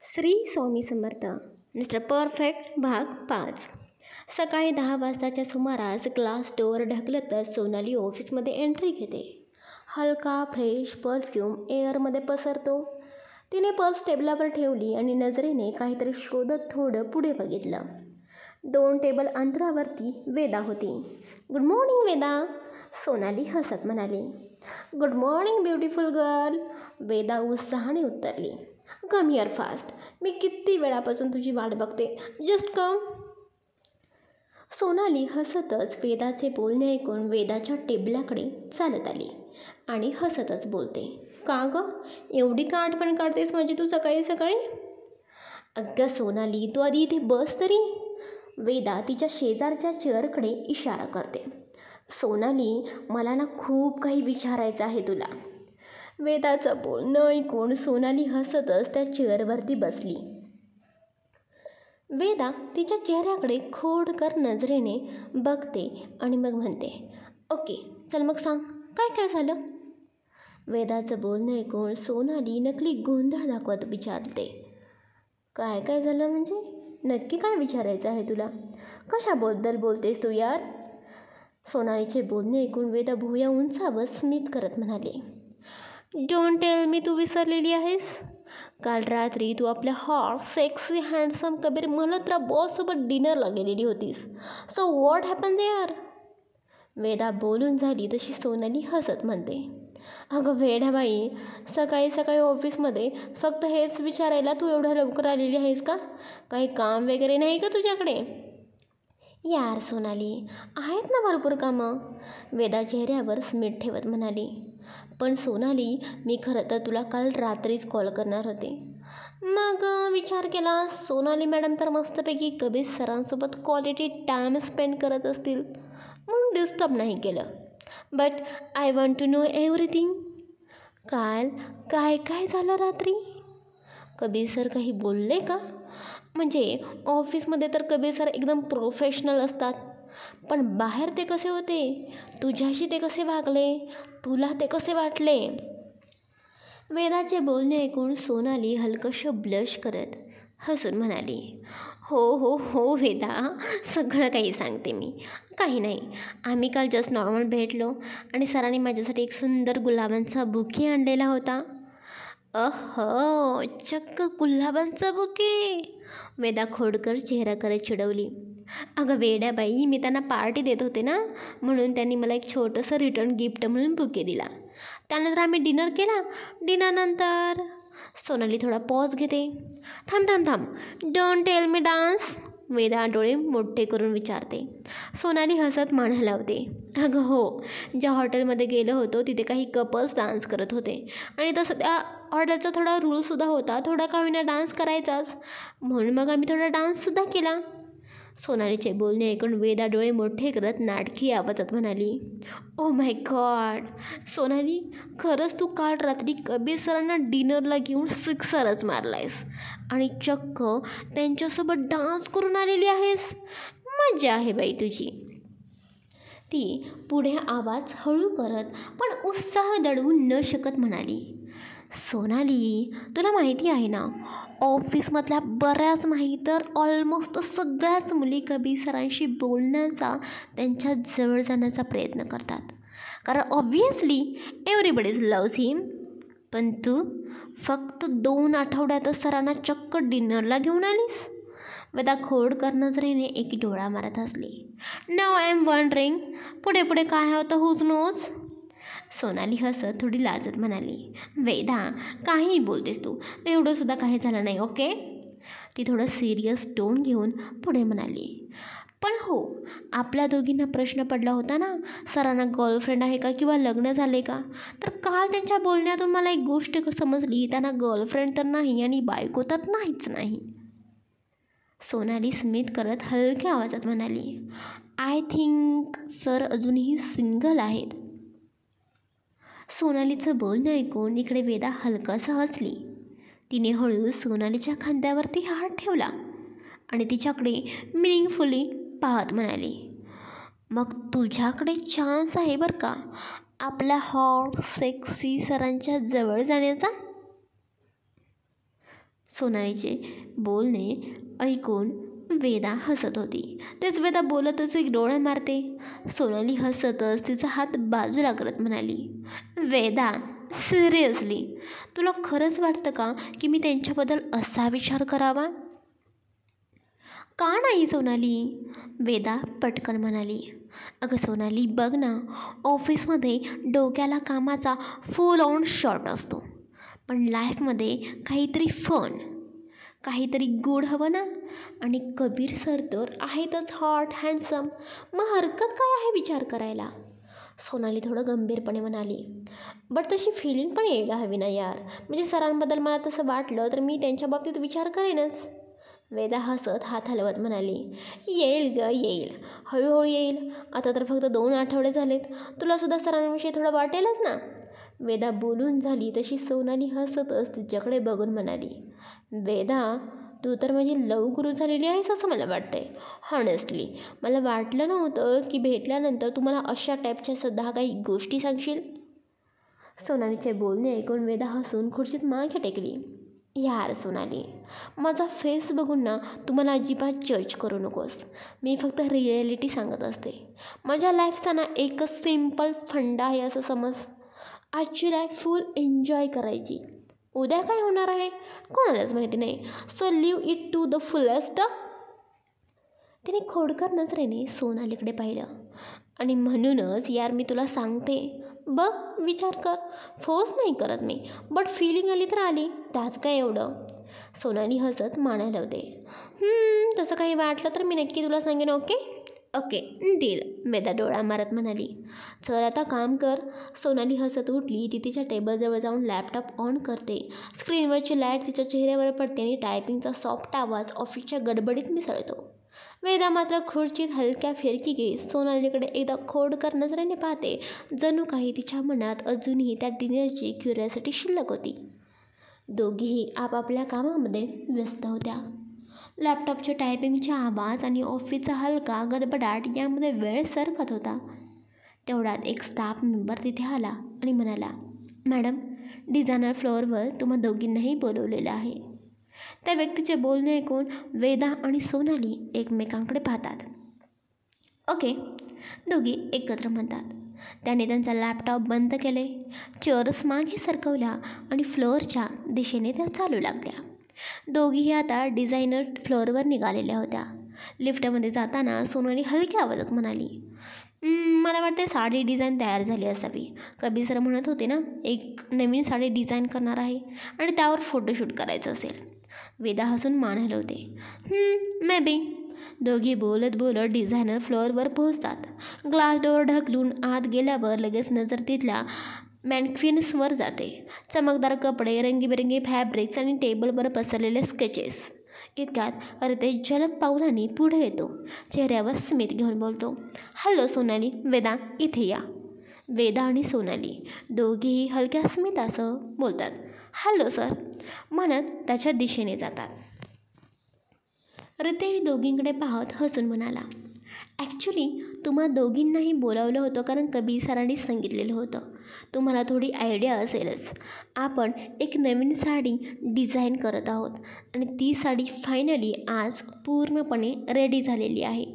Shri Swami Samarth. Mister perfect भाग 5. सकाळी 10 वाजताच्या सुमारास ग्लास डोअर ढकलतच सोनाली ऑफिसमध्ये एंट्री घेते. हलका फ्रेश परफ्यूम एअरमध्ये पसरतो. तिने पर्स टेबलावर ठेवली आणि नजरेने काहीतरी शोधत थोडं पुढे बघितलं. 2 टेबल अंतरावरती वेदा होती. गुड मॉर्निंग वेदा, सोनाली हसत म्हणाली. Good morning beautiful girl, Veda उत्साहाने उत्तरली. कम हिअर फास्ट, मी किती वेळापासून तुझी वाट बघते. Just come. सोनाली हसतच वेदाचे बोलणे ऐकून वेदाच्या टेबलाकडे चालत आली आणि हसतच बोलते. का गं, एवढी का आठवण काढतेस माझी तू सकाळी सकाळी? अगं सोनाली, तू आधी इथे बस तरी. वेदा तिच्या शेजारच्या चेअरकडे इशारा करते. सोनाली, मला ना खूप काही विचारायचं आहे तुला. वेदाचं बोलणं ऐकून सोनाली हसतच त्या चेअरवरती बसली. वेदा तिच्या चेहऱ्याकडे खोडकर नजरेने बघते आणि मग म्हणते, ओके चल मग सांग, काय काय झालं? वेदाचं बोलणं ऐकून सोनाली नकली गोंधळ दाखवत विचारते. काय काय झालं म्हणजे? नक्की काय विचारायचं आहे तुला? कशाबद्दल बोलतेस तू यार? सोनालीचे बोलणे ऐकून वेदा भुवया उंचावर स्मित करत म्हणाले. डोंट टेल मी तू विसरलेली आहेस. काल रात्री तू आपल्या hot sexy handsome Kabir Malhotra बॉससोबत डिनरला गेलेली होतीस. So what happen there? Veda बोलून झाली तशी सोनाली हसत म्हणते. अगं वेडाबाई, सकाळी सकाळी ऑफिसमध्ये फक्त हेच विचारायला तू एवढं लवकर आलेली आहेस का? काही काम वगैरे नाही का तुझ्याकडे? यार सोनाली, आहेत ना भरपूर कामं, वेदा चेहऱ्यावर स्मित ठेवत म्हणाली. पण सोनाली, मी खरं तर तुला काल रात्रीच कॉल करणार होते. मग विचार केला सोनाली मॅडम तर मस्तपैकी कबीर सरांसोबत क्वालिटी टाईम स्पेंड करत असतील म्हणून डिस्टर्ब नाही केलं. But I want to know everything. काल काय काय झालं रात्री? कबीर सर काही बोलले का? म्हणजे ऑफिसमध्ये तर कबीर सर एकदम प्रोफेशनल असतात, पण बाहेर ते कसे होते? तुझ्याशी ते कसे वागले? तुला ते कसे वाटले? वेदाचे बोलणे ऐकून सोनाली हलकंसं ब्लश करत हसून म्हणाली. हो हो हो वेदा, सगळं काही सांगते मी. काही नाही, आम्ही काल जस्ट नॉर्मल भेटलो आणि सरांनी माझ्यासाठी एक सुंदर गुलाबांचा बुके आणलेला होता. चक्क गुलाबांचा बुके? वेदा खोडकर चेहऱ्याकडे चिडवली. अगं वेड्याबाई, मी त्यांना पार्टी देत होते ना, म्हणून त्यांनी मला एक छोटंसं रिटर्न गिफ्ट म्हणून बुके दिला. त्यानंतर आम्ही डिनर केला. डिनरनंतर सोनाली थोडा पॉज घेते. थांब थांब थांब, don't tell me dance, Veda डोळे मोठे करून विचारते. सोनाली हसत मान हलवते. अगं हो, ज्या हॉटेलमध्ये गेलो होतो तिथे काही कपल्स डान्स करत होते आणि तसं त्या हॉटेलचा थोडा रूलसुद्धा होता, थोडा का होईना डान्स करायचाच, म्हणून मग आम्ही थोडा डान्ससुद्धा केला. सोनालीचे बोलणे ऐकून वेदा डोळे मोठे करत नाटकी आवाजात म्हणाली. ओ माय गॉड सोनाली, खरंच तू काल रात्री कबीर सरांना डिनरला घेऊन सिक्सरच मारलायस आणि चक्क त्यांच्यासोबत डान्स करून आलेली आहेस. मजा आहे बाई तुझी. ती पुढे आवाज हळू करत पण उत्साह दडवून न शकत म्हणाली. सोनाली, तुला माहिती आहे ना, ऑफिसमधल्या बऱ्याच नाही तर ऑलमोस्ट सगळ्याच मुली कबीर सरांशी बोलण्याचा, त्यांच्या जवळ जाण्याचा प्रयत्न करतात, कारण ऑब्व्हियसली एव्हरीबडीज लव्स हिम. पण तू फक्त 2 आठवड्यातच सरांना चक्क डिनरला घेऊन आलीस. वेदा खोडकर नजरेने एक डोळा मारत हसली. नाव आय एम वंडरिंग, पुढे पुढे काय होतं हुज नोज? सोनाली हसत थोडी लाजत म्हणाली. वेदा, काहीही बोलतेस तू, एवढंसुद्धा काही झालं नाही, ओके? ती थोडं सिरियस टोन घेऊन पुढे म्हणाली. पण हो, आपल्या दोघींना प्रश्न पडला होता ना, सरांना गर्लफ्रेंड आहे का किंवा लग्न झाले का? तर काल त्यांच्या बोलण्यातून मला एक गोष्ट समजली, त्यांना गर्लफ्रेंड तर नाही आणि बायको तर नाहीच नाही. सोनाली स्मित करत हलक्या आवाजात म्हणाली. आय थिंक सर अजूनही सिंगल आहेत. सोनालीचं बोलणं ऐकून इकडे वेदा हलकासा हसली. तिने हळू सोनालीच्या खांद्यावरती हात ठेवला आणि तिच्याकडे मिनिंगफुली पाहत म्हणाली. मग तुझ्याकडे चान्स आहे बरं का आपल्या हॉट सेक्सी सरांच्या जवळ जाण्याचा. सोनालीचे बोलणे ऐकून वेदा हसत होती. तेच वेदा बोलतच एक डोळा मारते. सोनाली हसतच तिचा हात बाजूला करत म्हणाली, वेदा सिरियसली तुला खरंच वाटतं का की मी त्यांच्याबद्दल असा विचार करावा? का नाही सोनाली, वेदा पटकन म्हणाली. अगं सोनाली बघ ना, ऑफिसमध्ये डोक्याला कामाचा फुल ऑन शॉट असतो, पण लाईफमध्ये काहीतरी फन, काहीतरी गुड हवं ना. आणि कबीर सर तर आहेतच हॉट हँडसम, मग हरकत काय आहे विचार करायला? सोनाली थोडं गंभीरपणे म्हणाली. बट तशी फिलिंग पण यायला हवी ना यार, म्हणजे सरांबद्दल मला तसं वाटलं तर मी त्यांच्या बाबतीत विचार करेनच. वेदा हसत हात हलवत म्हणाली, येईल ग येईल, हळूहळू येईल. आता तर फक्त 2 आठवडे झालेत, तुलासुद्धा सरांविषयी थोडं वाटेलच ना. वेदा बोलून झाली तशी सोनाली हसतच तिच्याकडे बघून म्हणाली, वेदा तू तर माझी लव गुरु झालेली आहेस असं मला वाटतंय. हॉनेस्टली मला वाटलं नव्हतं की भेटल्यानंतर तुम्हाला अशा टाईपच्या सुद्धा काही गोष्टी सांगशील. सोनालीचे बोलणे ऐकून वेदा हसून खुर्चीत मागे टेकली. यार सोनाली, माझा फेस बघून ना तुम्हाला अजिबात जज करू नकोस. मी फक्त रिॲलिटी सांगत असते. माझ्या लाईफचा ना एकच सिम्पल फंडा आहे असं समज. आजची लाईफ फुल एन्जॉय करायची. उद्या काय होणार आहे कोणालाच माहिती नाही. So live it to the fullest. तिने खोडकर नजरेने सोनालीकडे पाहिलं. आणि म्हणूनच यार मी तुला सांगते, बघ विचार कर. फोर्स नाही करत मी, बट फिलिंग आली तर आली, त्यात काय एवढं. सोनाली हसत मान हलवते. तसं काही वाटलं तर मी नक्की तुला सांगेन. ओके ओके डील, वेदा डोळा मारत म्हणाली. चल आता काम कर. सोनाली हसत उठली. ती तिच्या टेबलजवळ जाऊन लॅपटॉप ऑन करते. स्क्रीनवरची लाईट तिच्या चेहऱ्यावर पडते आणि टायपिंगचा सॉफ्ट आवाज ऑफिसच्या गडबडीत मिसळतो. वेदा मात्र खुर्चीत हलक्या फिरकी घेत सोनालीकडे एकदा खोडकर नजरेने पाहते, जणू काही तिच्या मनात अजूनही त्या डिनरची क्युरिओसिटी शिल्लक होती. दोघीही आपापल्या कामामध्ये व्यस्त होत्या. लॅपटॉपच्या टायपिंगचे आवाज आणि ऑफिसचा हलका गडबडाट यामध्ये वेळ सरकत होता. तेवढ्यात एक स्टाफ मेंबर तिथे आला आणि म्हणाला, मॅडम डिझायनर फ्लोअरवर तुम्हा दोघींनाही बोलवलेलं आहे. त्या व्यक्तीचे बोलणे ऐकून वेदा आणि सोनाली एकमेकांकडे पाहतात. ओके, दोघी एकत्र म्हणतात. त्याने त्यांचा लॅपटॉप बंद केले, चेअर्स मागे सरकवल्या आणि फ्लोअरच्या दिशेने त्या चालू लागल्या. दोघीही आता डिझायनर फ्लोअरवर निघालेल्या होत्या. लिफ्टमध्ये जाताना सोनाली हलक्या आवाजात म्हणाली, मला वाटते साडी डिझाईन तयार झाली असावी. कबीर सर म्हणत होते ना एक नवीन साडी डिझाईन करणार आहे आणि त्यावर फोटोशूट करायचं असेल. वेदा हसून मान हलवते. May be. दोघी बोलत बोलत डिझायनर फ्लोअरवर पोहोचतात. ग्लास डोअर ढकलून आत गेल्यावर लगेच नजर तिथल्या मॅनक्विन्सवर जाते. चमकदार कपडे, रंगीबेरंगी फॅब्रिक्स आणि टेबलवर पसरलेले स्केचेस. इतक्यात रितेश जलद पावलांनी पुढे येतो. चेहऱ्यावर स्मित घेऊन बोलतो, हॅलो सोनाली, वेदा इथे या. वेदा आणि सोनाली दोघीही हलक्या स्मितासह बोलतात, हॅलो सर म्हणत त्याच्या दिशेने जातात. रितेश दोघींकडे पाहत हसून म्हणाला, ॲक्च्युली तुम्हा दोघींनाही बोलावलं होतं कारण कबीर सरांनी सांगितलेलं होतं. तुम्हाला थोडी आयडिया असेलच. आपण एक नवीन साडी डिझाईन करत आहोत आणि ती साडी फायनली आज पूर्णपणे रेडी झालेली आहे.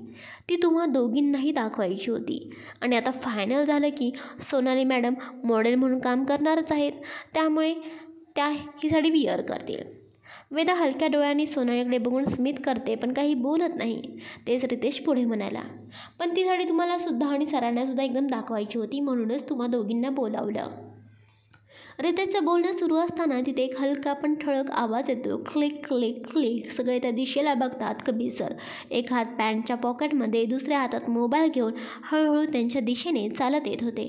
ती तुम्हा दोघींनाही दाखवायची होती आणि आता फायनल झालं की सोनाली मॅडम मॉडेल म्हणून काम करणारच आहेत, त्यामुळे त्या ही साडी विअर करतील. वेदा हलक्या डोळ्यांनी सोनालीकडे बघून स्मित करते पण काही बोलत नाही. तेच रितेश पुढे म्हणाला, पण ती साडी तुम्हाला सुद्धा आणि सरांनासुद्धा एकदम दाखवायची होती, म्हणूनच तुम्हा दोघींना बोलावलं. रितेशचं बोलणं सुरू असताना तिथे एक हलका पण ठळक आवाज येतो. Click click click. सगळे त्या दिशेला बघतात. कबीर सर एक हात पॅन्टच्या पॉकेटमध्ये, दुसऱ्या हातात मोबाईल घेऊन हळूहळू त्यांच्या दिशेने चालत येत होते.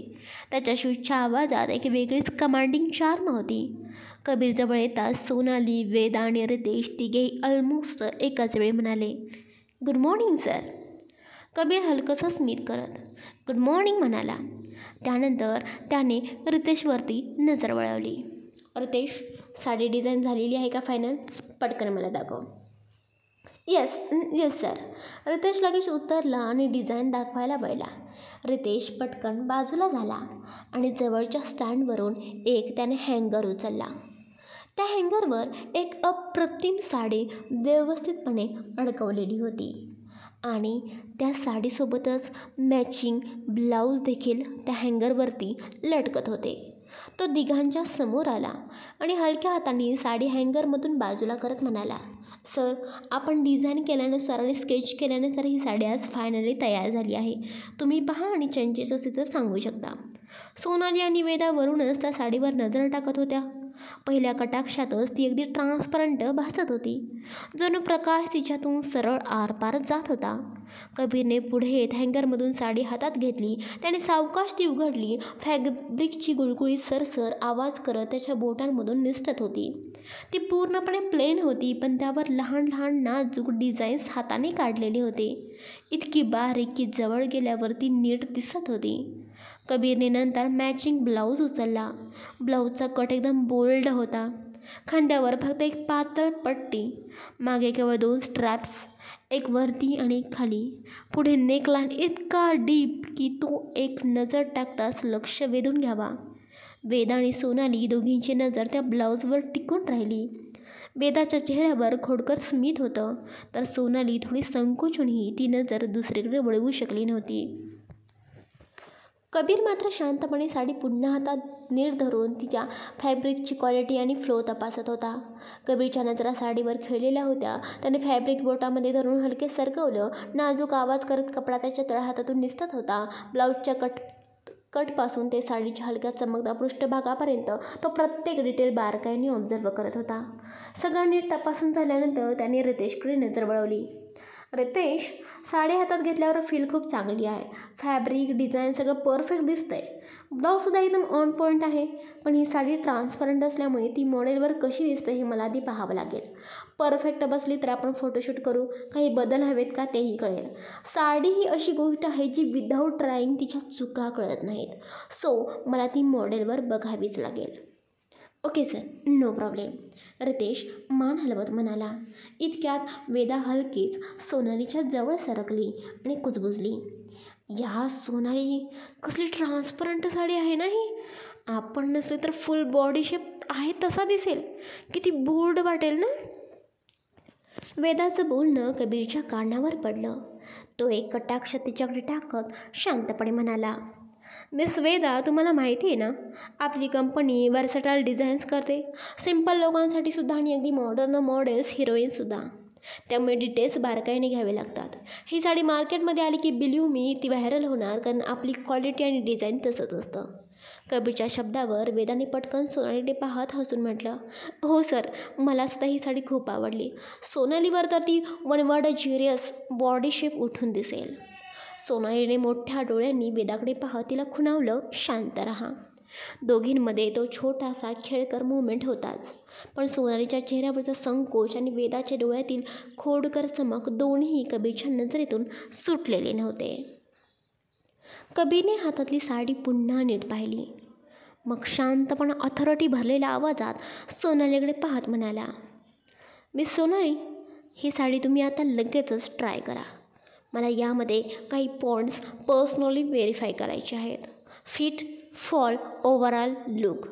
त्याच्या शूजच्या आवाजात एक वेगळीच कमांडिंग चार्म होती. कबीरजवळ येताच सोनाली, वेदा आणि रितेश तिघेही ऑलमोस्ट एकाच वेळी म्हणाले, गुड मॉर्निंग सर. कबीर हलकंसं स्मित करत गुड मॉर्निंग म्हणाला. त्यानंतर त्याने रितेशवरती नजर वळवली. रितेश, साडी डिझाईन झालेली आहे का फायनल? पटकन मला दाखव. Yes yes sir. रितेश लगेच उतरला आणि डिझाईन दाखवायला वळला. रितेश पटकन बाजूला झाला आणि जवळच्या स्टँडवरून एक त्याने हँगर उचलला. त्या हँगरवर एक अप्रतिम साडी व्यवस्थितपणे अडकवलेली होती आणि त्या साडीसोबतच मॅचिंग ब्लाऊज देखील त्या हँगरवरती लटकत होते. तो दिघांच्या समोर आला आणि हलक्या हाताने साडी हँगरमधून बाजूला करत म्हणाला, सर, आपण डिझाईन केल्यानुसार आणि स्केच केल्यानुसार ही साडी आज फायनली तयार झाली आहे. तुम्ही पहा आणि चेंजेस असेल तर सांगू शकता. सोनाली आणि वेदा वरूनच त्या साडीवर नजर टाकत होत्या. पहिल्या कटाक्षातच ती अगदी ट्रान्सपरंट भासत होती. जणू प्रकाश तिच्यातून सरळ आरपार जात होता. कबीरने पुढे येत हँगरमधून साडी हातात घेतली. त्याने सावकाश ती उघडली. फॅब्रिकची गुळगुळीत सरसर आवाज करत त्याच्या बोटांमधून निसटत होती. ती पूर्णपणे प्लेन होती, पण त्यावर लहान लहान नाजूक डिझाईन्स हाताने काढलेले होते. इतकी बारीक की जवळ गेल्यावर ती नीट दिसत होती. कबीरने नंतर मॅचिंग ब्लाऊज उचलला. ब्लाऊजचा कट एकदम बोल्ड होता. खांद्यावर फक्त एक पातळ पट्टी, मागे केवळ 2 स्ट्रॅप्स, एक वरती आणि एक खाली. पुढे नेकलाइन इतका डीप की तो एक नजर टाकताच लक्ष वेधून घ्यावा. वेदा आणि सोनाली दोघींची नजर त्या ब्लाऊजवर टिकून राहिली. वेदाच्या चेहऱ्यावर खोडकर स्मित होतं, तर सोनाली थोडी संकोचूनही ती नजर दुसरीकडे वळवू शकली नव्हती. कबीर मात्र शांतपणे साडी पुन्हा हातात नीट धरून तिच्या फॅब्रिकची क्वालिटी आणि फ्लो तपासत होता. कबीरच्या नजरा साडीवर खेळलेल्या होत्या. त्याने फॅब्रिक बोटामध्ये धरून हलके सरकवलं. नाजूक आवाज करत कपडा त्याच्या तळहातातून निसटत होता. ब्लाऊजच्या कटपासून ते साडीच्या हलक्या चमकदार पृष्ठभागापर्यंत तो प्रत्येक डिटेल बारकाईने ऑब्झर्व करत होता. सगळं नीट तपासून झाल्यानंतर त्याने रितेशकडे नजर वळवली. रितेश, साडी हातात घेतल्यावर फील खूप चांगली आहे. फॅब्रिक, डिझाईन सगळं परफेक्ट दिसतंय. ब्लाऊजसुद्धा एकदम ऑन पॉईंट आहे. पण ही साडी ट्रान्सपरंट असल्यामुळे ती मॉडेलवर कशी दिसते हे मला आधी पाहावं लागेल. परफेक्ट बसली तर आपण फोटोशूट करू. काही बदल हवेत का तेही कळेल. साडी ही अशी गोष्ट आहे जी विदाऊट ट्राईंग तिच्या चुका कळत नाहीत. सो मला ती मॉडेलवर बघावीच लागेल. Okay sir, no problem, Ritesh मान हलवत म्हणाला. इतक्यात वेदा हलकीच सोनालीच्या जवळ सरकली आणि कुजबुजली. या सोनाली, कसली ट्रान्सपरंट साडी आहे ना ही. आपण नसले तर फुल बॉडी शेप आहे तसा दिसेल. किती बोल्ड वाटेल ना. वेदाचं बोलणं कबीरच्या कानावर पडलं. तो एक कटाक्ष तिच्याकडे टाकत शांतपणे म्हणाला, मिस वेदा, तुम्हाला माहिती आहे ना, आपली कंपनी वर्सटाईल डिझाईन्स करते. सिम्पल लोकांसाठी सुद्धा आणि अगदी मॉडर्न मॉडेल्स, हिरोईनसुद्धा. त्यामुळे डिटेल्स बारकाईने घ्यावे लागतात. ही साडी मार्केटमध्ये आली की बिलीव्ह मी ती व्हायरल होणार, कारण आपली क्वालिटी आणि डिझाईन तसंच असतं. कबीरच्या शब्दावर वेदाने पटकन सोनालीकडे पाहत हसून म्हटलं, हो सर, मला सुद्धा ही साडी खूप आवडली. सोनालीवर तर ती वनवर्ड ज्युरियस बॉडी शेप उठून दिसेल. सोनालीने मोठ्या डोळ्यांनी वेदाकडे पाहत तिला खुणावलं, शांत रहा. दोघींमध्ये तो छोटासा खेळकर मुवमेंट होताच, पण सोनालीच्या चेहऱ्यावरचा संकोच आणि वेदाच्या डोळ्यातील खोडकर चमक दोन्ही कबीरच्या नजरेतून सुटलेले नव्हते. कबीरने हातातली साडी पुन्हा नीट पाहिली. मग शांतपणे ऑथॉरिटी भरलेल्या आवाजात सोनालीकडे पाहत म्हणाला, मिस सोनाली, ही साडी तुम्ही आता लगेचच ट्राय करा. मला यामध्ये काही पॉईंट्स पर्सनली व्हेरीफाय करायचे आहेत. Fit, fall, overall look.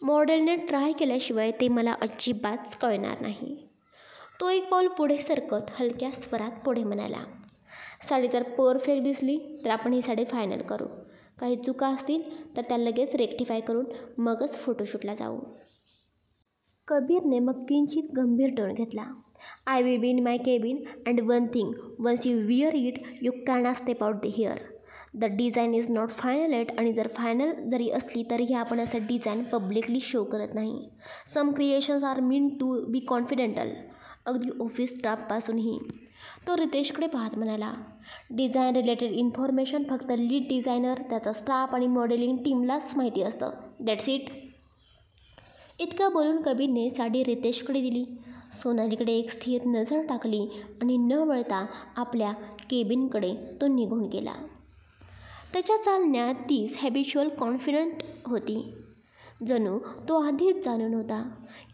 मॉडेलने ट्राय केल्याशिवाय ते मला अजिबात कळणार नाही. तो एक पाऊल पुढे सरकत हलक्या स्वरात पुढे म्हणाला, साडी जर परफेक्ट दिसली तर आपण ही साडी फायनल करू. काही चुका असतील तर त्या लगेच रेक्टिफाय करून मगच फोटोशूटला जाऊ. कबीरने मग किंचित गंभीर टोन घेतला. I will be in my cabin and one thing, once you wear it you cannot step out the here. The design is not final yet, आणि जर फायनल जरी असली तरीही आपण असं डिझाईन पब्लिकली शो करत नाही. सम creations R mean to be कॉन्फिडेंटल, अगदी ऑफिस स्टाफपासूनही. तो रितेशकडे पाहत म्हणाला, डिझाईन रिलेटेड इन्फॉर्मेशन फक्त लीड डिझायनर, त्याचा स्टाफ आणि मॉडेलिंग टीमलाच माहिती असतं. That's it. इतकं बोलून कबीरने साडी रितेशकडे दिली. सोनालीकडे एक स्थिर नजर टाकली आणि न वळता आपल्या केबिनकडे तो निघून गेला. त्याच्या चालण्यात तीच हॅबिच्युअल कॉन्फिडंट होती. जणू तो आधीच जाणून होता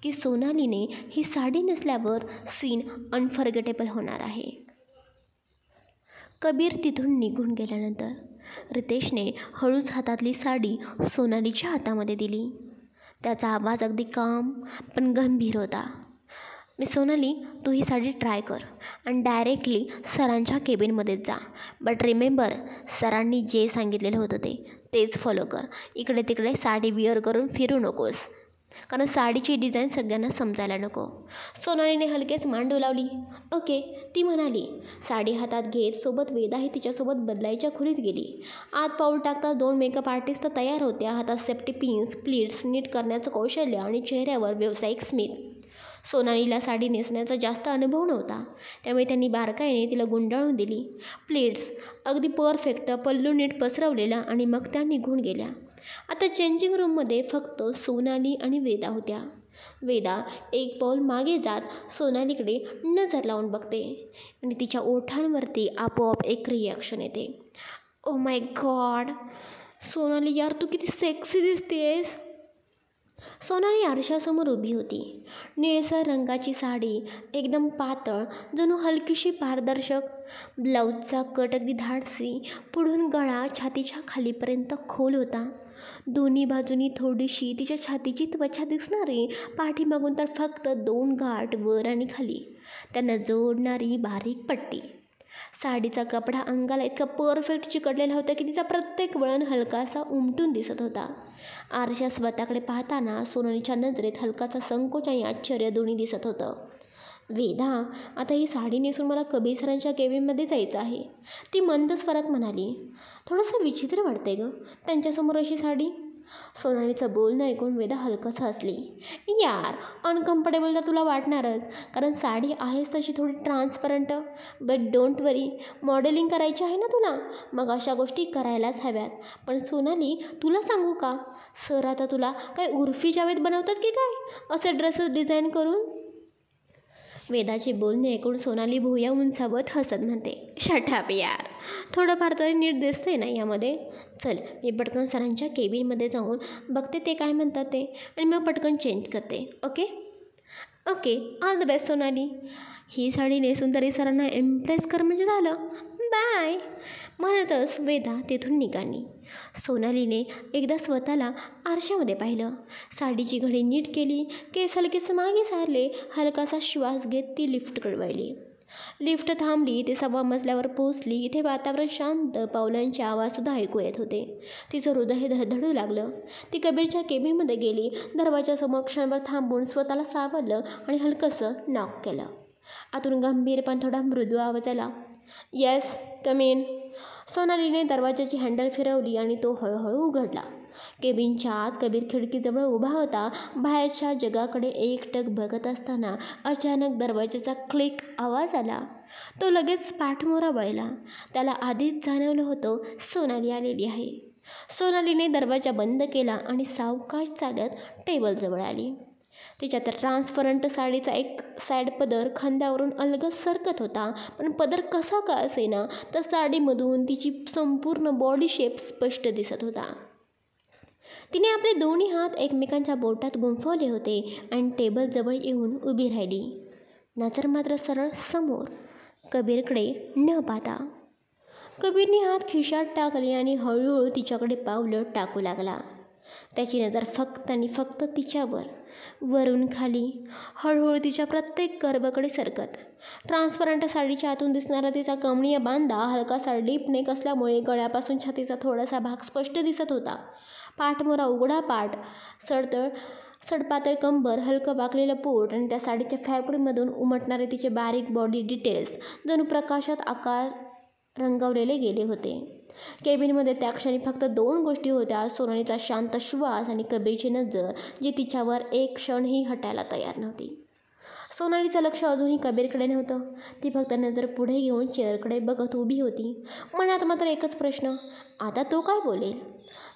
की सोनालीने ही साडी नसल्यावर सीन अनफॉरगेटेबल होणार आहे. कबीर तिथून निघून गेल्यानंतर रितेशने हळूच हातातली साडी सोनालीच्या हातामध्ये दिली. त्याचा आवाज अगदी काम पण गंभीर होता. मी सोनाली, तू ही साडी ट्राय कर आणि डायरेक्टली सरांच्या केबिनमध्येच जा. बट रिमेंबर, सरांनी जे सांगितलेलं होतं तेच फॉलो कर. इकडे तिकडे साडी विअर करून फिरू नकोस, कारण साडीची डिझाईन सगळ्यांना समजायला नको. सोनालीने हलकेच मान डोलावली. ओके, ती म्हणाली. साडी हातात घेत सोबत वेदाही तिच्यासोबत बदलायच्या खोलीत गेली. आत पाऊल टाकता 2 मेकअप आर्टिस्ट तयार होत्या. हातात सेफ्टी पिन्स, प्लीट्स नीट करण्याचं कौशल्य आणि चेहऱ्यावर व्यावसायिक स्मित. सोनालीला साडी नेसण्याचा जास्त अनुभव नव्हता, त्यामुळे त्यांनी बारकाईने तिला गुंडाळून दिली. प्लीट्स अगदी परफेक्ट, पल्लू नीट पसरवलेला आणि मग त्या निघून गेल्या. आता चेंजिंग रूममध्ये फक्त सोनाली आणि वेदा होत्या. वेदा एक पाऊल मागे जात सोनालीकडे नजर लावून बघते आणि तिच्या ओठांवरती आपोआप एक रिॲक्शन येते. ओ माय गॉड, सोनाली यार, तू किती सेक्सी दिसतेस. सोनाली आरशासमोर उभी होती. निळसर रंगाची साडी एकदम पातळ, जणू हलकीशी पारदर्शक. ब्लाऊजचा कट अगदी धाडसी, पुढून गळा छातीच्या खालीपर्यंत खोल होता. दोन्ही बाजूनी थोडीशी तिच्या छातीची त्वचा दिसणारी, पाठीमागून तर फक्त 2 गाठ वर आणि खाली, त्यांना जोडणारी बारीक पट्टी. साडीचा कपडा अंगाला इतका परफेक्ट चिकटलेला होता की तिचा प्रत्येक वळण हलकासा उमटून दिसत होता. आरशात स्वतःकडे पाहताना सोनालीच्या नजरेत हलकासा संकोच आणि आश्चर्य दोन्ही दिसत होतं. वेदा, आता ही साडी नेसून मला कबीर सरांच्या केबिनमध्ये जायचं आहे, ती मंद स्वरात म्हणाली. थोडंसं विचित्र वाटतंय गं त्यांच्यासमोर अशी साडी. सोनालीचं बोलणं ऐकून वेदा हलकंसं हसली. यार, अनकम्फर्टेबल तर तुला वाटणारच, कारण साडी आहेच तशी थोडी transparent. But don't worry, modelling करायची आहे ना तुला, मग अशा गोष्टी करायलाच हव्यात. पण सोनाली, तुला सांगू का, सर आता तुला काय उर्फी जावेद बनवतात की काय असे ड्रेसेस डिझाईन करून. वेदाचे बोलणे ऐकून सोनाली भुवया उंचावत हसत म्हणते. शट यार, थोडंफार तरी नीट दिसतंय ना यामध्ये. चल, मी पटकन सरांच्या केबिनमध्ये जाऊन बघते ते काय म्हणतात ते, आणि मग पटकन चेंज करते. Okay okay, all the best Sonali. ही साडी नेसून तरी सरांना इम्प्रेस कर म्हणजे झालं. बाय म्हणतच वेदा तिथून निघाली. सोनालीने एकदा स्वतःला आरशामध्ये पाहिलं. साडीची घडी नीट केली, केस हलकेच मागे सारले, हलकासा श्वास घेत ती लिफ्टकडे वळली. लिफ्ट थांबली, ती 6व्या मजल्यावर पोहोचली. इथे वातावरण शांत, पावलांचे आवाजसुद्धा ऐकू येत होते. तिचं हृदय धडधडू लागलं. ती कबीरच्या केबिनमध्ये गेली. दरवाजासमोर क्षणभर थांबून स्वतःला सावरलं आणि हलकंसं नॉक केलं. आतून गंभीर पण थोडा मृदू आवाज आला. Yes, come in. सोनालीने दरवाजाची हँडल फिरवली आणि तो हळूहळू उघडला. केबिनच्या आत कबीर खिडकीजवळ उभा होता. बाहेरच्या जगाकडे एकटक बघत असताना अचानक दरवाजाचा क्लिक आवाज आला. तो लगेच पाठमोरा वळला. त्याला आधीच जाणवलं होतं सोनाली आलेली आहे. सोनालीने दरवाजा बंद केला आणि सावकाश चालत टेबलजवळ आली. तिच्या त्या ट्रान्सपरंट साडीचा एक साईड पदर खांद्यावरून अलगद सरकत होता, पण पदर कसा का असेना तर साडीमधून तिची संपूर्ण बॉडी शेप स्पष्ट दिसत होता. तिने आपले दोन्ही हात एकमेकांच्या बोटात गुंफवले होते आणि टेबलजवळ येऊन उभी राहिली. नजर मात्र सरळ समोर, कबीरकडे न पाहता. कबीरने हात खिशात टाकले आणि हळूहळू तिच्याकडे पावलं टाकू लागला. त्याची नजर फक्त आणि फक्त तिच्यावर, वरून खाली, हळूहळू तिच्या प्रत्येक कर्वाकडे सरकत. ट्रान्सपरंट साडीच्या आतून दिसणारा तिचा कमनीय बांधा हलकासा डीप नेक असल्यामुळे गळ्यापासून छातीचा थोडासा भाग स्पष्ट दिसत होता. पाठमोरा उघडा पाठ, सडपातळ कंबर, हलकं वाकलेलं पोट आणि त्या साडीच्या फॅब्रिकमधून उमटणारे तिचे बारीक बॉडी डिटेल्स जणू प्रकाशात आकार रंगवलेले गेले होते. केबिनमध्ये त्या क्षणी फक्त 2 गोष्टी होत्या, सोनालीचा शांत श्वास आणि कबीरची नजर, जी तिच्यावर एक क्षणही हटायला तयार नव्हती. सोनालीचं लक्ष अजूनही कबीरकडे नव्हतं. ती फक्त नजर पुढे घेऊन चेअरकडे बघत उभी होती. मनात मात्र एकच प्रश्न, आता तो काय बोलेल.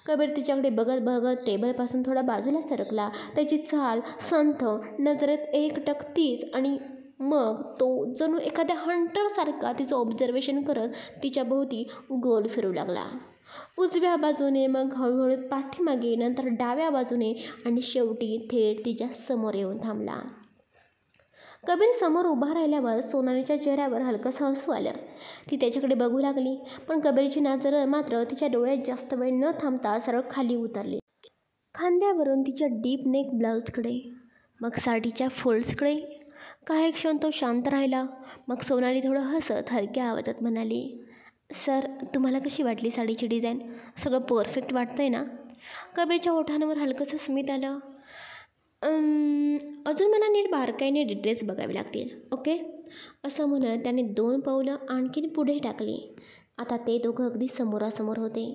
कबीर तिच्याकडे बघत बघत टेबलपासून थोडा बाजूला सरकला. त्याची चाल संथ, नजरेत एकटक तीच, आणि मग तो जणू एखाद्या हंटरसारखा तिचं ऑब्झर्वेशन करत तिच्या भोवती गोल फिरू लागला. उजव्या बाजूने, मग हळूहळू पाठीमागे, नंतर डाव्या बाजूने आणि शेवटी थेट तिच्या समोर येऊन थांबला. कबीर समोर उभा राहिल्यावर सोनालीच्या चेहऱ्यावर हलकंसं हसू आलं. ती त्याच्याकडे बघू लागली, पण कबीरची नजर मात्र तिच्या डोळ्यात जास्त वेळ न थांबता सरळ खाली उतरली. खांद्यावरून तिच्या डीप नेक ब्लाऊजकडे, मग साडीच्या फोल्ड्सकडे. काही क्षण तो शांत राहिला. मग सोनाली थोडं हसत हलक्या आवाजात म्हणाली, सर, तुम्हाला कशी वाटली साडीची डिझाईन? सगळं परफेक्ट वाटतंय ना? कबीरच्या ओठांवर हलकंसं स्मित आलं. अजून मला नीट बारकाईने डिटेल्स बघावे लागतील, ओके? असं म्हणत त्याने 2 पावलं आणखीन पुढे टाकली. आता ते दोघं अगदी समोरासमोर होते.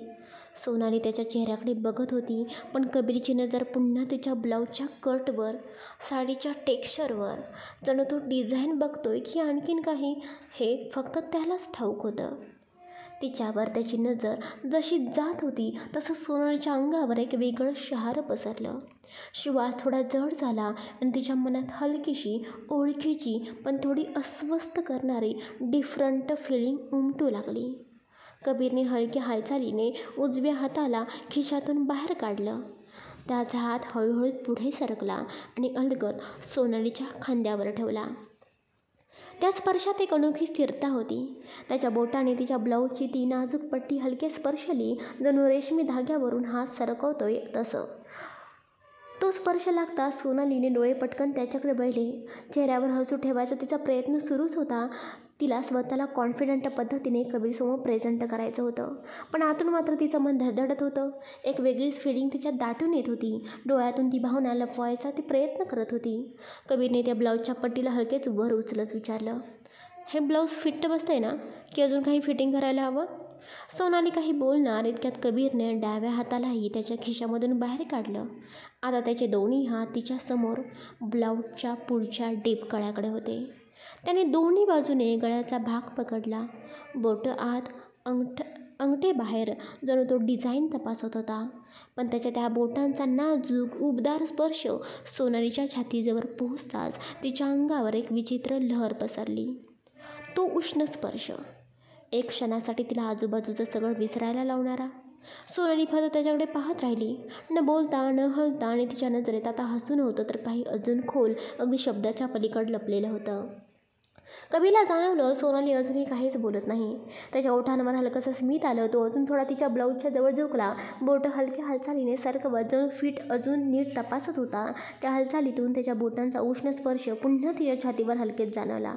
सोनाली त्याच्या चेहऱ्याकडे बघत होती, पण कबीरची नजर पुन्हा तिच्या ब्लाऊजच्या कटवर, साडीच्या टेक्स्चरवर. जणू तो डिझाईन बघतोय की आणखीन काही, हे फक्त त्यालाच ठाऊक होतं. तिच्यावर त्याची नजर जशी जात होती तसं सोनालीच्या अंगावर एक वेगळं शहारं पसरलं. श्वास थोडा जड झाला आणि तिच्या मनात हलकीशी, ओळखीची पण थोडी अस्वस्थ करणारी डिफरंट फिलिंग उमटू लागली. कबीरने हलक्या हालचालीने उजव्या हाताला खिशातून बाहेर काढलं. त्याचा हात हळूहळू पुढे सरकला आणि अलगद सोनालीच्या खांद्यावर ठेवला. त्या स्पर्शात एक अनोखी स्थिरता होती. त्याच्या बोटाने तिच्या ब्लाऊजची ती नाजूक पट्टी हलके स्पर्शली, जणू रेशमी धाग्यावरून हात सरकवतोय तसं. तो स्पर्श लागता सोनालीने डोळे पटकन त्याच्याकडे वळले. चेहऱ्यावर हसू ठेवायचा तिचा प्रयत्न सुरूच होता. तिला स्वतःला कॉन्फिडंट पद्धतीने कबीरसमोर प्रेझेंट करायचं होतं, पण आतून मात्र तिचं मन धडधडत होतं. एक वेगळीच फिलिंग तिच्यात दाटून येत होती. डोळ्यातून ती भावना लपवायचा ती प्रयत्न करत होती. कबीरने त्या ब्लाऊजच्या पट्टीला हलकेच वर उचलत विचारलं, हे ब्लाऊज फिट्ट बसतंय ना, की अजून काही फिटिंग करायला हवं? सोनाली काही बोलणार इतक्यात कबीरने डाव्या हातालाही त्याच्या खिशामधून बाहेर काढलं. आता त्याचे दोन्ही हात तिच्यासमोर ब्लाऊजच्या पुढच्या डीप गळ्याकडे होते. त्याने दोन्ही बाजूने गळ्याचा भाग पकडला. बोटं आत, अंगठे बाहेर, जणू तो डिझाईन तपासत होता. पण त्याच्या त्या बोटांचा नाजूक उबदार स्पर्श सोनालीच्या छातीजवळ पोहोचताच तिच्या अंगावर एक विचित्र लहर पसरली. तो उष्ण स्पर्श, एक क्षणासाठी तिला आजूबाजूचं सगळं विसरायला लावणारा. सोनाली फक्त त्याच्याकडे पाहत राहिली, न बोलता न हलता. आणि तिच्या नजरेत आता हसू नव्हतं तर काही अजून खोल, अगदी शब्दाच्या पलीकडे लपलेलं होतं. कबीरला जाणवलं सोनाली अजूनही काहीच बोलत नाही. त्याच्या ओठांवर हलकंसं स्मित आलं. तो अजून थोडा तिच्या ब्लाऊजच्या जवळ झुकला. बोटं हलक्या हालचालीने सरकवत जणू फिट अजून नीट तपासत होता. त्या हालचालीतून त्याच्या बोटांचा उष्ण स्पर्श पुन्हा तिच्या छातीवर हलकेच जाणवला.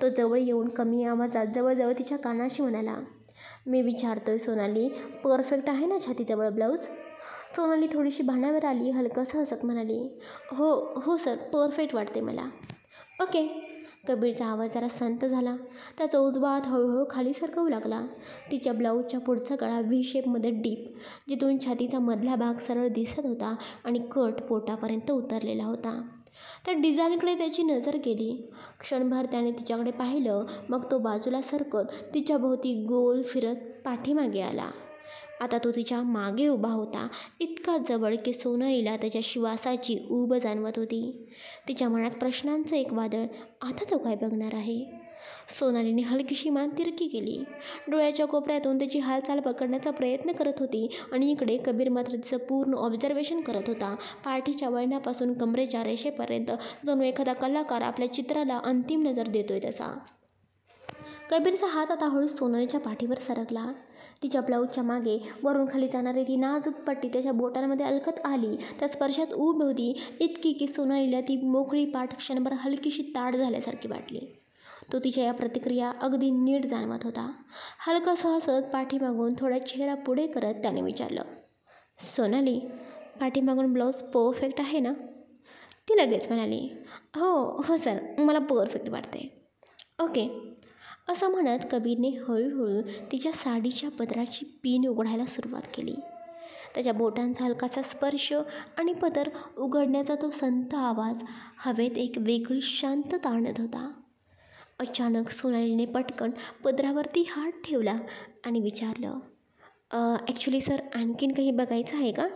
तो जवळ येऊन कमी आवाजात जवळजवळ तिच्या कानाशी म्हणाला, मी विचारतोय सोनाली, परफेक्ट आहे ना छातीजवळ ब्लाऊज? सोनाली थोडीशी भानावर आली. हलकंसं हसत म्हणाली, हो सर, परफेक्ट वाटते मला. ओके. कबीरचा आवाज जरा शांत झाला. त्याचा उजवा हात हळूहळू खाली सरकवू लागला. तिच्या ब्लाऊजच्या पुढचा गळा व्ही शेपमध्ये डीप, जिथून छातीचा मधला भाग सरळ दिसत होता आणि कट पोटापर्यंत उतरलेला होता. त्या डिझाईनकडे त्याची नजर गेली. क्षणभर त्याने तिच्याकडे पाहिलं. मग तो बाजूला सरकत तिच्या भोवती गोल फिरत पाठीमागे आला. आता तो तिच्या मागे उभा होता, इतका जवळ की सोनालीला त्याच्या श्वासाची ऊब जाणवत होती. तिच्या मनात प्रश्नांचं एक वादळ. आता तो काय बघणार आहे? सोनालीने हलकीशी मान तिरकी केली. डोळ्याच्या कोपऱ्यातून त्याची हालचाल पकडण्याचा प्रयत्न करत होती. आणि इकडे कबीर मात्र तिचं पूर्ण ऑब्झर्वेशन करत होता, पाठीच्या वळणापासून कमरेच्या रेषेपर्यंत, जणू एखादा कलाकार आपल्या चित्राला अंतिम नजर देतोय तसा. कबीरचा हात आता हळू सोनालीच्या पाठीवर सरकला. तिच्या ब्लाऊजच्या मागे वरून खाली जाणारी ती नाजूक पट्टी त्याच्या बोटांमध्ये अलखत आली. त्या स्पर्शात ऊब होती, इतकी की सोनालीला ती मोकळी पाठ क्षणभर हलकीशी ताठ झाल्यासारखी वाटली. तो तिच्या या प्रतिक्रिया अगदी नीट जाणवत होता. हलकंसं हसत पाठीमागून थोडा चेहरा पुढे करत त्याने विचारलं, सोनाली, पाठीमागून ब्लाऊज परफेक्ट आहे ना? ती लगेच म्हणाली, हो सर, मला परफेक्ट वाटते. ओके. असं म्हणत कबीरने हळूहळू तिच्या साडीच्या पदराची पिन उघडायला सुरुवात केली. त्याच्या बोटांचा हलकासा स्पर्श आणि पदर उघडण्याचा तो संथ आवाज हवेत एक वेगळी शांतता आणत होता. अचानक सोनालीने पटकन पदरावरती हात ठेवला आणि विचारलं, ॲक्च्युली सर, आणखीन काही बघायचं आहे का?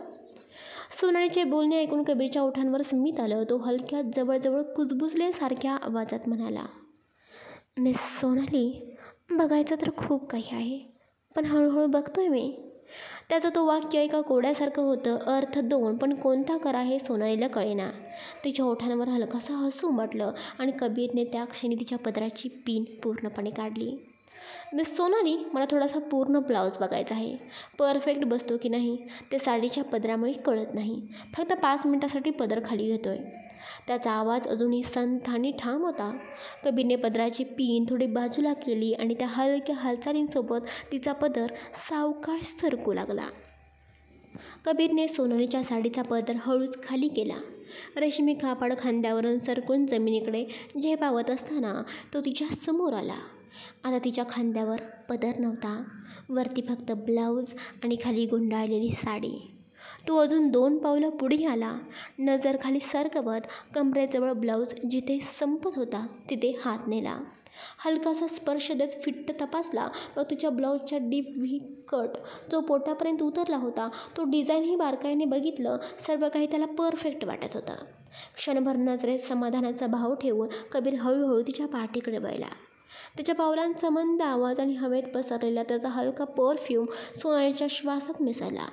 सोनालीचे बोलणे ऐकून कबीरच्या ओठांवर स्मित आलं. तो हलक्या जवळजवळ कुजबुजल्यासारख्या आवाजात म्हणाला, मिस सोनाली, बघायचं तर खूप काही आहे, पण हळूहळू बघतोय मी. त्याचं तो वाक्य एका कोड्यासारखं होतं. अर्थ 2, पण कोणता करा हे सोनालीला कळेना. तिच्या ओठांवर हलकासा हसू उमटलं आणि कबीरने त्या क्षणी तिच्या पदराची पिन पूर्णपणे काढली. मिस सोनाली, मला थोडासा पूर्ण ब्लाऊज बघायचा आहे. परफेक्ट बसतो की नाही ते साडीच्या पदरामुळे कळत नाही. फक्त 5 मिनिटासाठी पदर खाली घेतो आहे. त्याचा आवाज अजूनही संथ आणि ठाम होता. कबीरने पदराची पिन थोडी बाजूला केली आणि त्या हलक्या हालचालींसोबत तिचा पदर सावकाश सरकू लागला. कबीरने सोनालीच्या साडीचा पदर हळूच खाली केला. रेशमी कापड खांद्यावरून सरकून जमिनीकडे झेपावत असताना तो तिच्या समोर आला. आता तिच्या खांद्यावर पदर नव्हता, वरती फक्त ब्लाऊज आणि खाली गुंडाळलेली साडी. तो अजून 2 पावलं पुढे आला. नजर खाली सरकवत कमरेजवळ ब्लाऊज जिथे संपत होता तिथे हात नेला. हलकासा स्पर्श देत फिट्ट तपासला. मग तिच्या ब्लाऊजच्या डीप व्ही कट जो पोटापर्यंत उतरला होता तो डिझाईनही बारकाईने बघितलं. सर्व काही त्याला परफेक्ट वाटत होतं. क्षणभर नजरेत समाधानाचा भाव ठेवून कबीर हळूहळू तिच्या पाठीकडे वळला. त्याच्या पावलांचा मंद आवाज आणि हवेत पसरलेला त्याचा हलका परफ्यूम सोनालीच्या श्वासात मिसळला.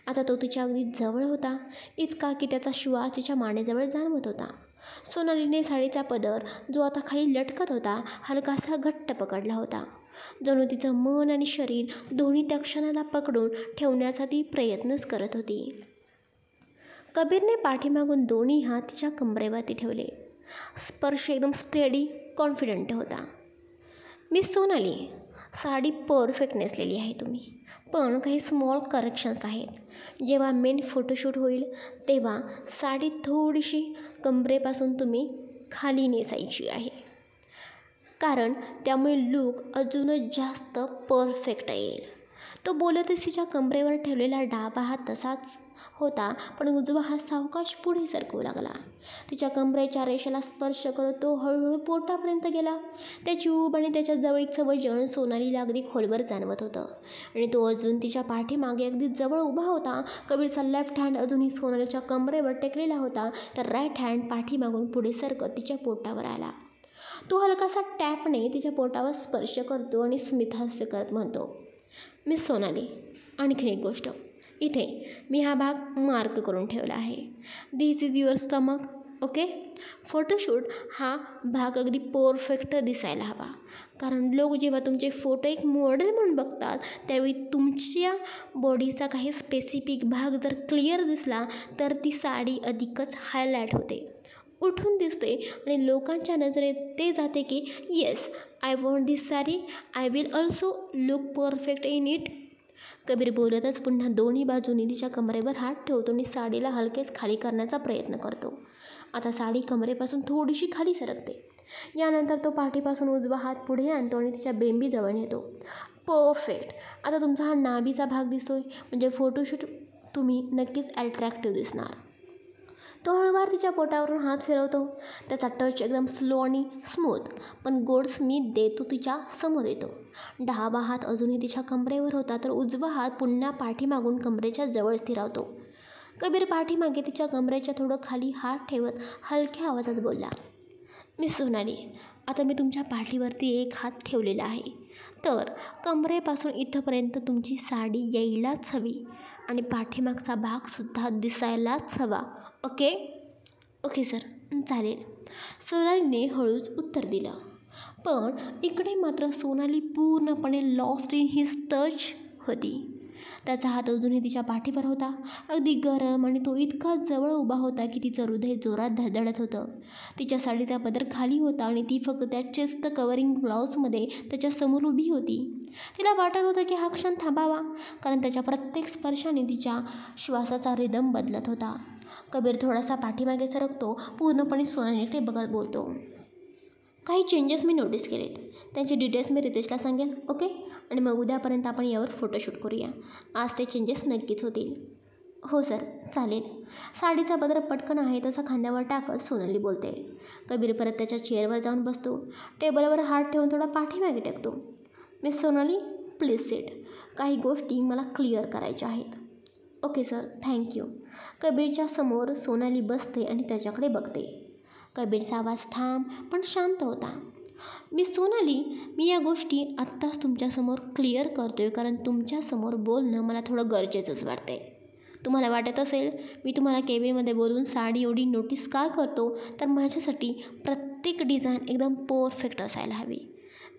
आता तो तिच्या अगदी जवळ होता, इतका की त्याचा श्वास तिच्या मानेजवळ जाणवत होता. सोनालीने साडीचा पदर जो आता खाली लटकत होता हलकासा घट्ट पकडला होता. जणू तिचं मन आणि शरीर दोन्ही त्या क्षणाला पकडून ठेवण्याचा ती प्रयत्नच करत होती. कबीरने पाठीमागून दोन्ही हात तिच्या कमरेवरती ठेवले. स्पर्श एकदम स्टेडी, कॉन्फिडंट होता. मिस सोनाली, साडी परफेक्ट नेसलेली आहे तुम्ही, पण काही स्मॉल करेक्शन्स आहेत. जेव्हा मेन फोटोशूट होईल तेव्हा साडी थोडीशी कमरेपासून तुम्ही खाली नेसायची आहे, कारण त्यामुळे लूक अजूनच जास्त परफेक्ट येईल. तो बोलतच तिच्या कमरेवर ठेवलेला डावा हात तसाच होता, पण उजवा हात सावकाश पुढे सरकवू लागला. तिच्या कमरेच्या रेषेला स्पर्श करत तो हळूहळू पोटापर्यंत गेला. त्याची ऊब आणि त्याच्या जवळीकचं वजन सोनालीला अगदी खोलवर जाणवत होतं आणि तो अजून तिच्या पाठीमागे अगदी जवळ उभा होता. कबीरचा लेफ्ट हँड अजूनही सोनालीच्या कमरेवर टेकलेला होता, तर राईट हँड पाठीमागून पुढे सरकत तिच्या पोटावर आला. तो हलकासा टॅपने तिच्या पोटावर स्पर्श करतो आणि स्मितहास्य करत म्हणतो, मिस सोनाली, आणखीन एक गोष्ट, इथे मी हा भाग मार्क करून ठेवला आहे. This is your stomach, okay. Photoshoot हा भाग अगदी परफेक्ट दिसायला हवा, कारण लोक जेव्हा तुमचे फोटो एक मॉडेल म्हणून बघतात त्यावेळी तुमच्या बॉडीचा काही स्पेसिफिक भाग जर क्लिअर दिसला तर ती साडी अधिकच हायलाईट होते, उठून दिसते आणि लोकांच्या नजरेत ते जाते की yes, I want this sari, I will also look perfect in it. Kabir बोलतच पुन्हा दोन्ही बाजूनी तिच्या कमरेवर हात ठेवतो आणि साडीला हलकेच खाली करण्याचा प्रयत्न करतो. आता साडी कमरेपासून थोडीशी खाली सरकते. यानंतर तो पाठीपासून उजवा हात पुढे आणतो आणि तिच्या बेंबीजवळ नेतो. परफेक्ट. आता तुमचा हा नाभीचा भाग दिसतोय, म्हणजे फोटोशूट तुम्ही नक्कीच अट्रॅक्टिव्ह दिसणार. तो हळूवार तिच्या पोटावरून हात फिरवतो. त्याचा टच एकदम स्लो आणि स्मूथ पण गोड स्मित देत तो तिच्या समोर येतो. डावा हात अजूनही तिच्या कमरेवर होता, तर उजवा हात पुन्हा पाठीमागून कमरेच्या जवळ स्थिरावतो. कबीर पाठीमागे तिच्या कमरेच्या थोडं खाली हात ठेवत हलक्या आवाजात बोलला, मिस सोनाली, आता मी तुमच्या पाठीवरती एक हात ठेवलेला आहे, तर कमरेपासून इथंपर्यंत तुमची साडी यायलाच हवी आणि पाठीमागचा भागसुद्धा दिसायलाच हवा, ओके. ओके सर, चालेल, सोनालीने हळूच उत्तर दिलं. पण इकडे मात्र सोनाली पूर्णपणे लॉस्ट इन हिज टच होती. त्याचा हात अजूनही तिच्या पाठीवर होता, अगदी गरम, आणि तो इतका जवळ उभा होता की तिचं हृदय जोरात धडधडत होतं. तिच्या साडीचा पदर खाली होता आणि ती फक्त त्या चेस्ट कव्हरिंग ब्लाऊजमध्ये त्याच्यासमोर उभी होती. तिला वाटत होतं की हा क्षण थांबावा, कारण त्याच्या प्रत्येक स्पर्शाने तिच्या श्वासाचा रिदम बदलत होता. कबीर थोडासा पाठीमागे सरकतो, पूर्णपणे सोनालीकडे बघत बोलतो, काही चेंजेस मी नोटीस केलेत, त्यांचे डिटेल्स मी रितेशला सांगेल, ओके. आणि मग उद्यापर्यंत आपण यावर फोटोशूट करूया. आज ते चेंजेस नक्कीच होतील. हो सर, चालेल. साडीचा पदर पटकन आहे तसा खांद्यावर टाकत सोनाली बोलते. कबीर परत त्याच्या चेअरवर जाऊन बसतो. टेबलवर हात ठेवून थोडा पाठीमागे टेकतो. Miss Sonali, please seat. काही गोष्टी मला क्लिअर करायच्या आहेत. Okay sir, thank you. कबीरच्या समोर सोनाली बसते आणि त्याच्याकडे बघते. कबीरचा आवाज ठाम पण शांत होता. मिस सोनाली, मी या गोष्टी आत्ताच तुमच्यासमोर क्लिअर करतोय, कारण तुमच्यासमोर बोलणं मला थोडं गरजेचंच वाटतंय. तुम्हाला वाटत असेल मी तुम्हाला केबिनमध्ये बोलून साडी एवढी नोटीस का करतो, तर माझ्यासाठी प्रत्येक डिझाईन एकदम परफेक्ट असायला हवी.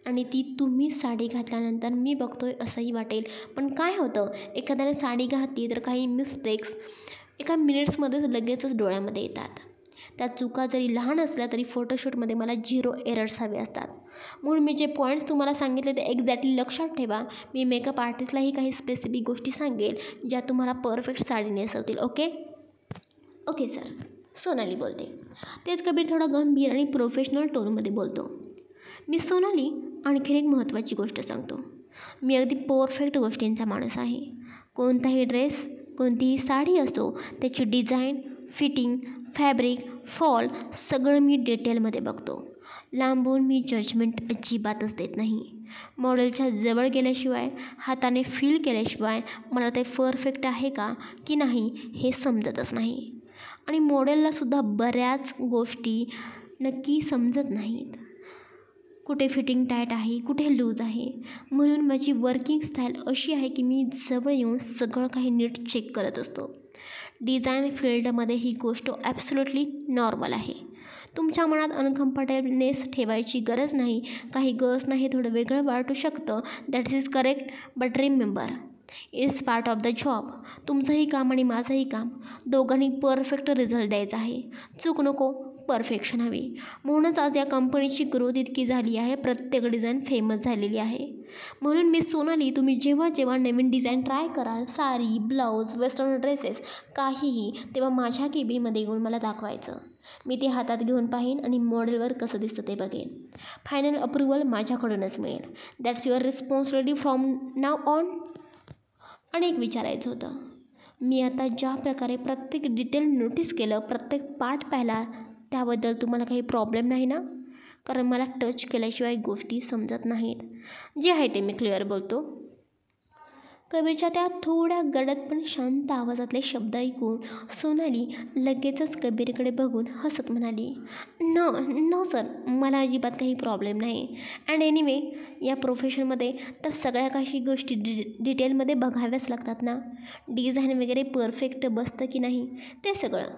आणि ती तुम्ही साडी घातल्यानंतर मी बघतोय असंही वाटेल. पण काय होतं, एखाद्याने साडी घातली तर काही मिस्टेक्स एका मिनिट्समध्येच लगेचच डोळ्यामध्ये येतात. त्या चुका जरी लहान असल्या तरी फोटोशूटमध्ये मला 0 एरर्स हवे असतात. म्हणून मी जे पॉईंट्स तुम्हाला सांगितले ते एक्झॅक्टली लक्षात ठेवा. मी मेकअप आर्टिस्टलाही काही स्पेसिफिक गोष्टी सांगेल ज्या तुम्हाला परफेक्ट साडी नेसवतील. ओके सर, सोनाली बोलते. तेच कबीर थोडा गंभीर आणि प्रोफेशनल टोनमध्ये बोलतो. मी सोनाली, आणखीन एक महत्त्वाची गोष्ट सांगतो. मी अगदी परफेक्ट गोष्टींचा माणूस आहे. कोणताही ड्रेस, कोणतीही साडी असो, त्याची डिझाईन, फिटिंग, फॅब्रिक, फॉल सगळं मी डिटेलमध्ये बघतो. लांबून मी जजमेंट अजिबातच देत नाही. मॉडेलच्या जवळ गेल्याशिवाय, हाताने फील केल्याशिवाय मला ते परफेक्ट आहे का की नाही हे समजतच नाही. आणि मॉडेललासुद्धा बऱ्याच गोष्टी नक्की समजत नाहीत. कुठे फिटिंग टाईट आहे, कुठे लूज आहे. म्हणून माझी वर्किंग स्टाईल अशी आहे की मी जवळ येऊन सगळं काही नीट चेक करत असतो. डिझाईन फील्डमध्ये ही गोष्ट ॲब्सोल्युटली नॉर्मल आहे. तुमच्या मनात अनकम्फर्टेबलनेस ठेवायची गरज नाही. काही गर्ल्सना नाही, थोडं वेगळं वाटू शकतं. That is correct, but remember, it's part of the job. तुमचंही काम आणि माझंही काम, दोघांनी परफेक्ट रिझल्ट द्यायचा आहे. चूक नको, परफेक्शन हवी. म्हणूनच आज या कंपनीची ग्रोथ इतकी झाली आहे. प्रत्येक डिझाईन फेमस झालेली आहे. म्हणून मी सोनाली, तुम्ही जेव्हा जेव्हा नवीन डिझाईन ट्राय कराल, साडी, ब्लाऊज, वेस्टर्न ड्रेसेस, काहीही, तेव्हा माझ्या केबिनमध्ये येऊन मला दाखवायचं. मी ते हातात घेऊन पाहीन आणि मॉडेलवर कसं दिसतं ते बघेन. फायनल अप्रुव्हल माझ्याकडूनच मिळेल. That's your responsibility from now on. आणि एक विचारायचं होतं. मी आता ज्या प्रकारे प्रत्येक डिटेल नोटीस केलं, प्रत्येक पार्ट पाहिला, त्याबद्दल तुम्हाला काही प्रॉब्लेम नाही ना? कारण मला टच केल्याशिवाय गोष्टी समजत नाहीत. जे आहे ते मी क्लिअर बोलतो. कबीरच्या त्या थोड्या गडद पण शांत आवाजातले शब्द ऐकून सोनाली लगेचच कबीरकडे बघून हसत म्हणाली, नो सर, मला अजिबात काही प्रॉब्लेम नाही. अँड एनिवे, या प्रोफेशनमध्ये तर सगळ्या काही गोष्टी डिटेलमध्ये बघाव्याच लागतात ना. डिझाईन वगैरे परफेक्ट बसतं की नाही ते सगळं.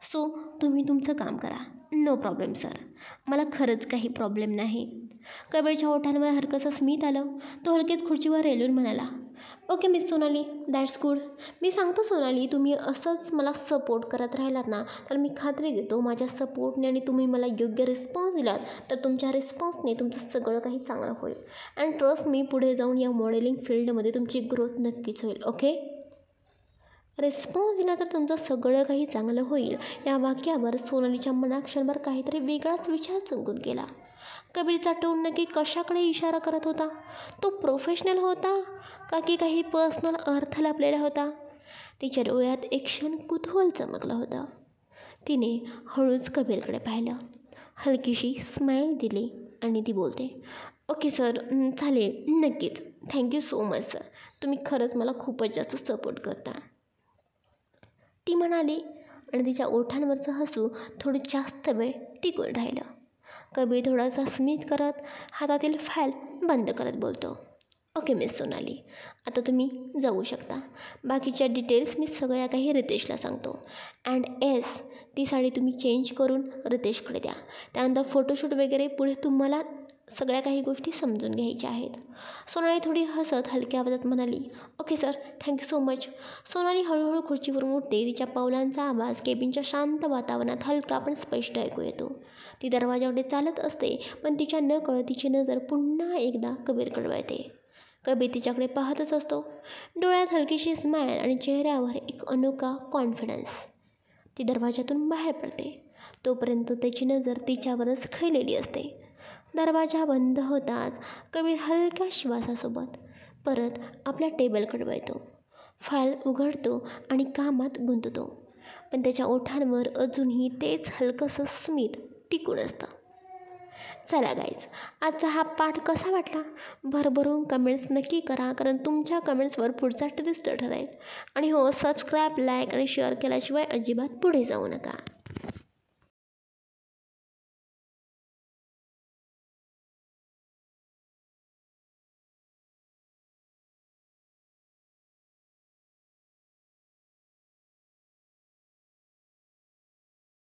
सो तुम्ही तुमचं काम करा. नो प्रॉब्लेम सर, मला खरंच काही प्रॉब्लेम नाही. कबीरच्या ओठांवर हलकंसं स्मित आलं. तो हलकेच खुर्चीवर रेलून म्हणाला, okay miss Sonali, that's good. मी सांगतो सोनाली, तुम्ही असंच मला सपोर्ट करत राहिलात ना, तर मी खात्री देतो माझ्या सपोर्टने आणि तुम्ही मला योग्य रिस्पॉन्स दिलात तर तुमच्या रिस्पॉन्सने तुमचं सगळं काही चांगलं होईल. अँड ट्रस्ट मी, पुढे जाऊन या मॉडेलिंग फील्डमध्ये तुमची ग्रोथ नक्कीच होईल. ओके, रिस्पॉन्स दिला तर तुमचं सगळं काही चांगलं होईल. या वाक्यावर सोनालीच्या मनात क्षणभर काहीतरी वेगळाच विचार चमकून गेला. कबीरचा टोन नक्की कशाकडे इशारा करत होता? तो प्रोफेशनल होता का की काही पर्सनल अर्थ लपलेला होता? तिच्या डोळ्यात एक क्षण कुतूहल चमकलं होतं. तिने हळूच कबीरकडे पाहिलं, हलकीशी स्माईल दिली आणि ती बोलते, ओके सर, चालेल, नक्कीच. थँक्यू सो मच सर, तुम्ही खरंच मला खूपच जास्त सपोर्ट करता, ती म्हणाली. आणि तिच्या ओठांवरचं हसू थोडं जास्त वेळ टिकून राहिलं. कबीर थोडासा स्मित करत हातातील फाईल बंद करत बोलतो, ओके मिस सोनाली, आता तुम्ही जाऊ शकता. बाकीच्या डिटेल्स मी सगळ्या काही रितेशला सांगतो. अँड येस, ती साडी तुम्ही चेंज करून रितेशकडे द्या. त्यानंतर फोटोशूट वगैरे पुढे तुम्हाला सगळ्या काही गोष्टी समजून घ्यायच्या आहेत. सोनाली थोडी हसत हलक्या आवाजात म्हणाली, okay sir, thank you so much. Sonali हळूहळू खुर्चीवरून उठते. तिच्या पावलांचा आवाज केबिनच्या शांत वातावरणात हलका पण स्पष्ट ऐकू येतो. ती दरवाजाकडे चालत असते, पण तिच्या नकळत तिची नजर पुन्हा एकदा कबीरकडे वळते. कबीर तिच्याकडे पाहतच असतो. डोळ्यात हलकीशी स्माईल आणि चेहऱ्यावर एक अनोखा कॉन्फिडन्स. ती दरवाजातून बाहेर पडते. तोपर्यंत त्याची नजर तिच्यावरच खिळलेली असते. दरवाजा बंद होताच कबीर हलक्या श्वासासोबत परत आपल्या टेबलकडे वळतो. फाईल उघडतो आणि कामात गुंततो. पण त्याच्या ओठांवर अजूनही तेच हलकंसं स्मित टिकून असतं. चला गाईज, आजचा हा पाठ कसा वाटला? भरभरून कमेंट्स नक्की करा, कारण तुमच्या कमेंट्सवर पुढचा ट्विस्ट ठरेल. आणि हो, सबस्क्राईब, लाईक आणि शेअर केल्याशिवाय अजिबात पुढे जाऊ नका.